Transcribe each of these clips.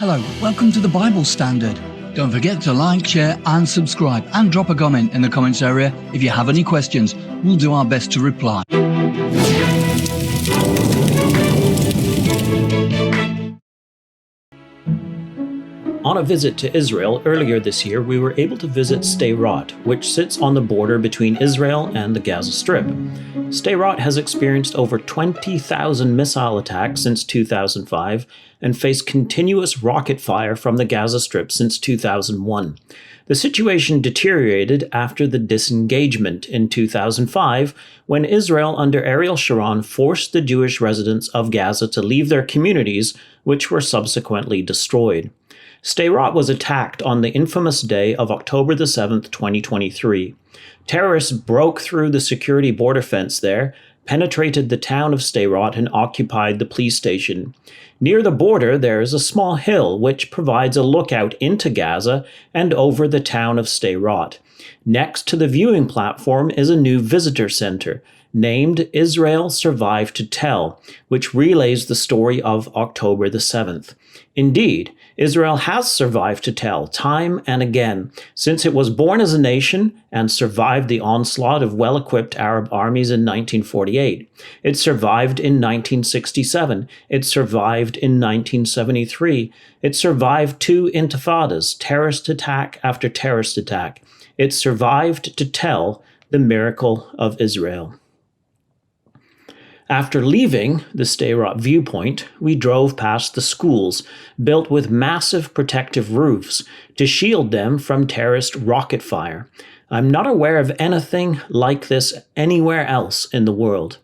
Hello, welcome to the Bible Standard. Don't forget to like, share and subscribe, and drop a comment in the comments area if you have any questions. We'll do our best to reply. On a visit to Israel earlier this year, we were able to visit Sderot, which sits on the border between Israel and the Gaza Strip. Sderot has experienced over 20,000 missile attacks since 2005 and faced continuous rocket fire from the Gaza Strip since 2001. The situation deteriorated after the Disengagement in 2005, when Israel under Ariel Sharon forced the Jewish residents of Gaza to leave their communities, which were subsequently destroyed. Sderot was attacked on the infamous day of October the 7th, 2023. Terrorists broke through the security border fence there, penetrated the town of Sderot, and occupied the police station. Near the border, there is a small hill which provides a lookout into Gaza and over the town of Sderot. Next to the viewing platform is a new visitor center, named Israel Survived to Tell, which relays the story of October the 7th. Indeed, Israel has survived to tell time and again, since it was born as a nation and survived the onslaught of well-equipped Arab armies in 1948. It survived in 1967. It survived in 1973. It survived 2 intifadas, terrorist attack after terrorist attack. It survived to tell the miracle of Israel. After leaving the Sderot viewpoint, we drove past the schools, built with massive protective roofs to shield them from terrorist rocket fire. I'm not aware of anything like this anywhere else in the world.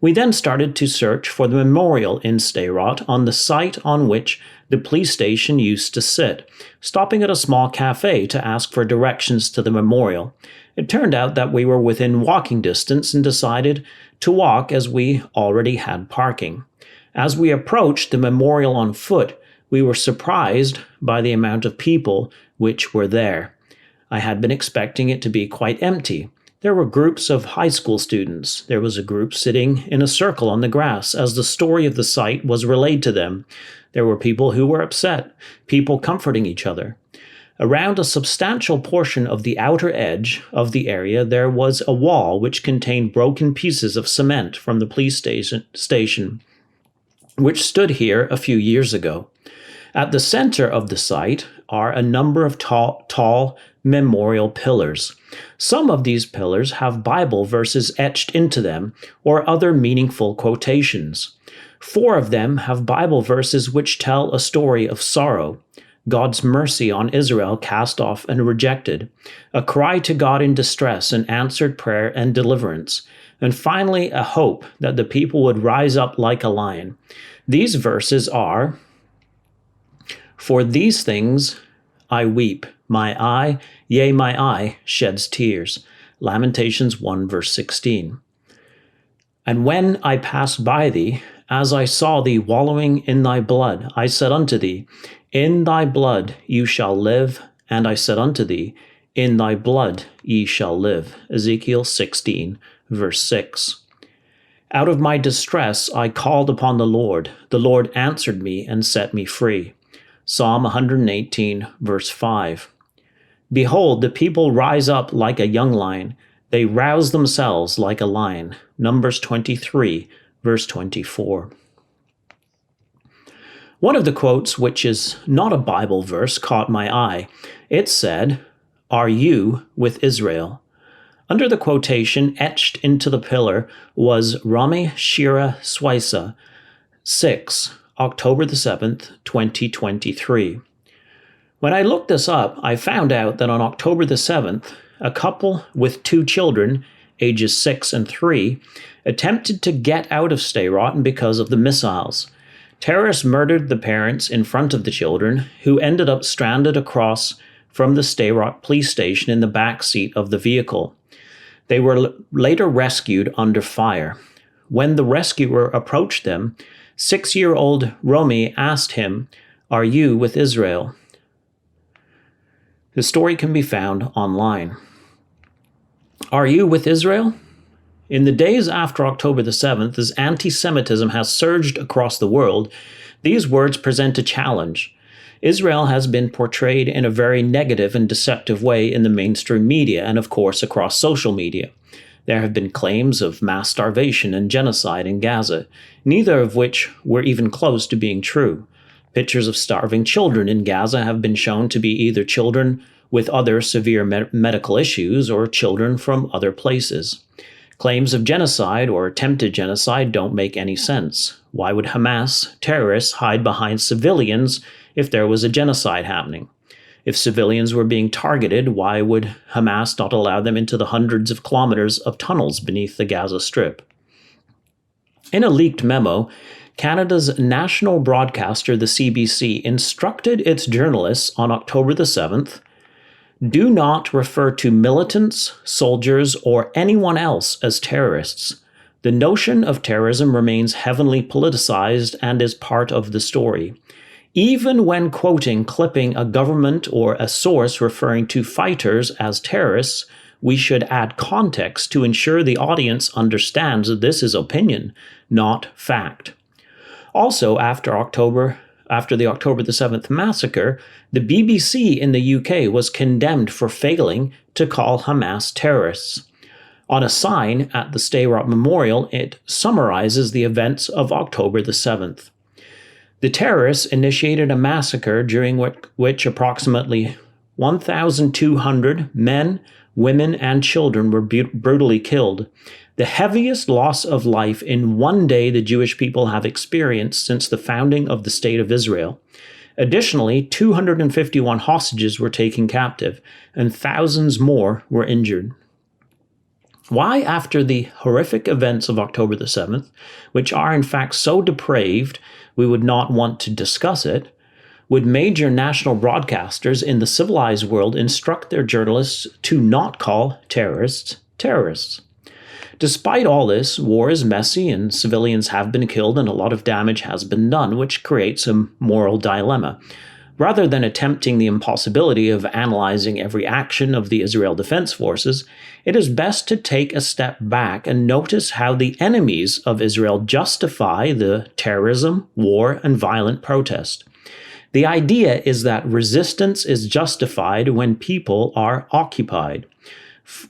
We then started to search for the memorial in Sderot on the site on which the police station used to sit, stopping at a small cafe to ask for directions to the memorial. It turned out that we were within walking distance and decided to walk as we already had parking. As we approached the memorial on foot, we were surprised by the amount of people which were there. I had been expecting it to be quite empty. There were groups of high school students. There was a group sitting in a circle on the grass as the story of the site was relayed to them. There were people who were upset, people comforting each other. Around a substantial portion of the outer edge of the area, there was a wall which contained broken pieces of cement from the police station, which stood here a few years ago. At the center of the site are a number of tall memorial pillars. Some of these pillars have Bible verses etched into them or other meaningful quotations. 4 of them have Bible verses which tell a story of sorrow, God's mercy on Israel cast off and rejected, a cry to God in distress and answered prayer and deliverance, and finally a hope that the people would rise up like a lion. These verses are, "For these things I weep, my eye, yea, my eye sheds tears." Lamentations 1 verse 16. "And when I passed by thee, as I saw thee wallowing in thy blood, I said unto thee, In thy blood you shall live, and I said unto thee, In thy blood ye shall live." Ezekiel 16, verse 6. "Out of my distress I called upon the Lord answered me and set me free." Psalm 118, verse 5. "Behold, the people rise up like a young lion. They rouse themselves like a lion." Numbers 23, verse 24. One of the quotes, which is not a Bible verse, caught my eye. It said, "Are you with Israel?" Under the quotation etched into the pillar was Romi, Shira, Swissa, 6, October the 7th, 2023. When I looked this up, I found out that on October the 7th, a couple with 2 children, ages 6 and 3, attempted to get out of Sderot because of the missiles. Terrorists murdered the parents in front of the children, who ended up stranded across from the Sderot police station in the back seat of the vehicle. They were later rescued under fire. When the rescuer approached them, 6-year-old Romi asked him, "Are you with Israel?" The story can be found online. Are you with Israel? In the days after October the 7th, as anti-Semitism has surged across the world, these words present a challenge. Israel has been portrayed in a very negative and deceptive way in the mainstream media and, of course, across social media. There have been claims of mass starvation and genocide in Gaza, neither of which were even close to being true. Pictures of starving children in Gaza have been shown to be either children with other severe medical issues or children from other places. Claims of genocide or attempted genocide don't make any sense. Why would Hamas terrorists hide behind civilians if there was a genocide happening? If civilians were being targeted, why would Hamas not allow them into the hundreds of kilometers of tunnels beneath the Gaza Strip? In a leaked memo, Canada's national broadcaster, the CBC, instructed its journalists on October the 7th, "Do not refer to militants, soldiers, or anyone else as terrorists. The notion of terrorism remains heavily politicized and is part of the story. Even when quoting, clipping a government or a source referring to fighters as terrorists, we should add context to ensure the audience understands that this is opinion, not fact." Also, after the October the 7th massacre, the BBC in the UK was condemned for failing to call Hamas terrorists. On a sign at the Sderot Memorial, it summarizes the events of October the 7th. The terrorists initiated a massacre during which approximately 1,200 men, women, and children were brutally killed, the heaviest loss of life in one day the Jewish people have experienced since the founding of the State of Israel. Additionally, 251 hostages were taken captive, and thousands more were injured. Why, after the horrific events of October the 7th, which are in fact so depraved we would not want to discuss it, would major national broadcasters in the civilized world instruct their journalists to not call terrorists terrorists? Despite all this, war is messy and civilians have been killed and a lot of damage has been done, which creates a moral dilemma. Rather than attempting the impossibility of analyzing every action of the Israel Defense Forces, it is best to take a step back and notice how the enemies of Israel justify the terrorism, war, and violent protest. The idea is that resistance is justified when people are occupied.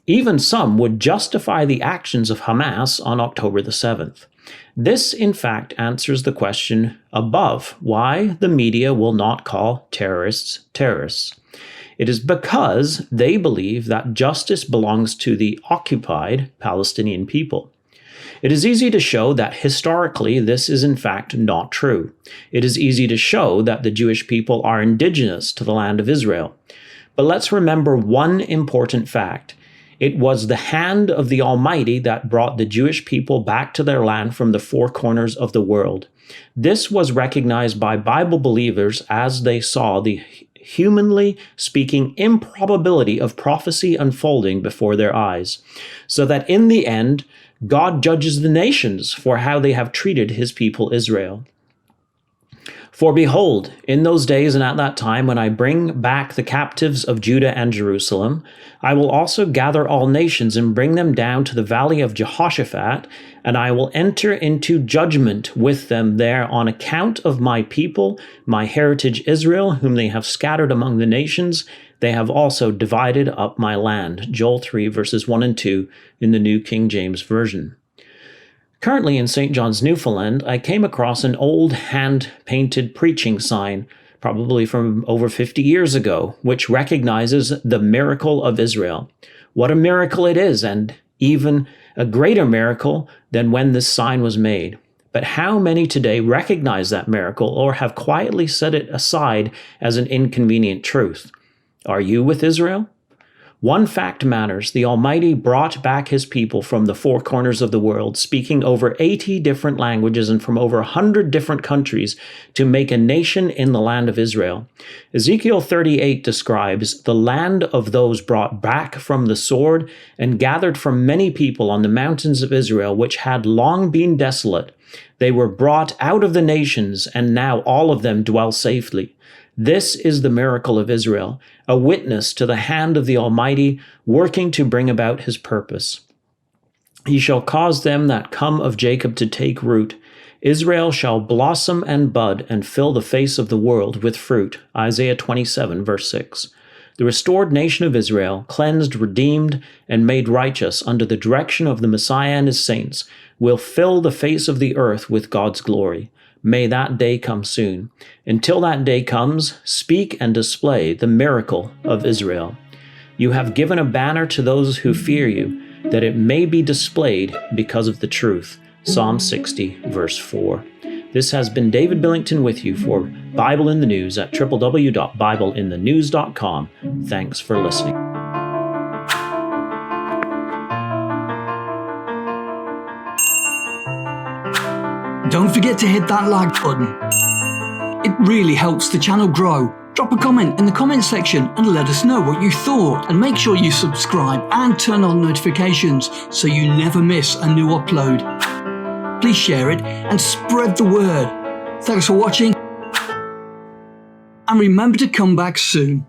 Even some would justify the actions of Hamas on October the 7th. This, in fact, answers the question above why the media will not call terrorists terrorists. It is because they believe that justice belongs to the occupied Palestinian people. It is easy to show that historically this is in fact not true. It is easy to show that the Jewish people are indigenous to the land of Israel. But let's remember one important fact. It was the hand of the Almighty that brought the Jewish people back to their land from the four corners of the world. This was recognized by Bible believers as they saw the humanly speaking improbability of prophecy unfolding before their eyes, so that in the end, God judges the nations for how they have treated his people Israel. For behold, in those days and at that time, when I bring back the captives of Judah and Jerusalem, I will also gather all nations and bring them down to the valley of Jehoshaphat, and I will enter into judgment with them there on account of my people, my heritage Israel, whom they have scattered among the nations. They have also divided up my land. Joel 3, verses 1 and 2 in the New King James Version. Currently in St. John's, Newfoundland, I came across an old hand-painted preaching sign, probably from over 50 years ago, which recognizes the miracle of Israel. What a miracle it is, and even a greater miracle than when this sign was made. But how many today recognize that miracle or have quietly set it aside as an inconvenient truth? Are you with Israel? One fact matters. The Almighty brought back his people from the four corners of the world, speaking over 80 different languages and from over 100 different countries to make a nation in the land of Israel. Ezekiel 38 describes the land of those brought back from the sword and gathered from many people on the mountains of Israel, which had long been desolate. They were brought out of the nations, and now all of them dwell safely. This is the miracle of Israel, a witness to the hand of the Almighty working to bring about his purpose. He shall cause them that come of Jacob to take root, Israel shall blossom and bud and fill the face of the world with fruit. Isaiah 27, verse 6. The restored nation of Israel, cleansed, redeemed, and made righteous under the direction of the Messiah and his saints, will fill the face of the earth with God's glory. May that day come soon. Until that day comes, speak and display the miracle of Israel. You have given a banner to those who fear you, that it may be displayed because of the truth. Psalm 60, verse 4. This has been David Billington with you for Bible in the News at www.bibleinthenews.com. Thanks for listening. Don't forget to hit that like button. It really helps the channel grow. Drop a comment in the comment section and let us know what you thought, and make sure you subscribe and turn on notifications so you never miss a new upload. Please share it and spread the word. Thanks for watching, and remember to come back soon.